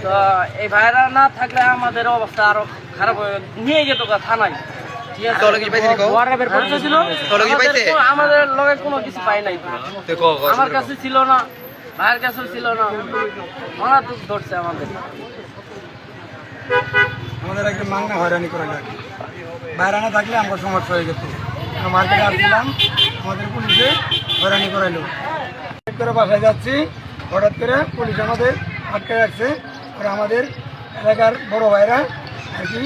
তো এই ভাইরা না থাকলে আমাদের অবস্থা আরো খারাপ হয়ে নিয়ে যেত থানায়। ঠিক আছে, আমাদের লগে কোনো কিছু পাই নাই, আমার কাছে ছিল না, ভাইয়ের কাছেও ছিল না, ওরা তো ধরছে আমাদের। আমাদের একদম মাংনা হয়রানি করা যায়, বাইরে না থাকলে আমার সমস্যা হয়ে যেত। মার্কেটে আসছিলাম, আমাদের পুলিশে হয়রানি করাইলো। করে বাসায় যাচ্ছি, হঠাৎ করে পুলিশ আমাদের আটকে রাখছে। আর আমাদের এলাকার বড় ভাইরা আর কি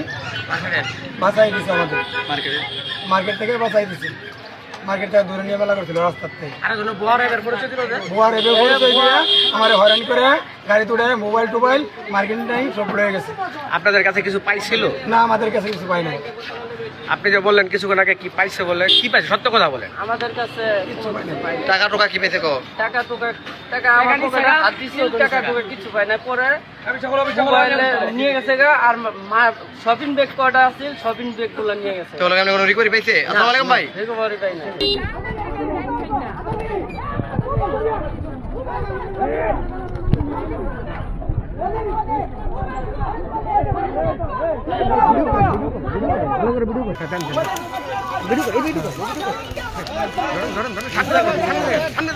বাঁচাই দিচ্ছে, আমাদের মার্কেট থেকে বাঁচাই দিচ্ছে। মার্কেট থেকে ধরে নিয়ে মেলা করছিল রাস্তার থেকে, আমার হয়রানি করে গাড়ি তুলে মোবাইল টোবাইল মার্কেট নাই সব রয়ে গেছে। আপনাদের কাছে কিছু পাইছিল না? আমাদের কাছে কিছু পাই নাই। আপনি যে বললেন কিছুক্ষণ আগে কি পাইছে বলে, কি পাইছে সত্য কথা বলেন। আমাদের কাছে টাকা টোকা কি পেয়েছে? টাকা আমার পকেটে হাত দিছে, টাকা টোকা কিছু পাই না। পরে মোবাইলে নিয়ে গেছে গা, আর শপিং ব্যাগ কটা আছে, শপিং ব্যাগ গুলো নিয়ে গেছে। তো আপনি কোনো রিকভারি পাইছে? আসসালামু আলাইকুম ভাই। রিকভারি পাই না। সামনে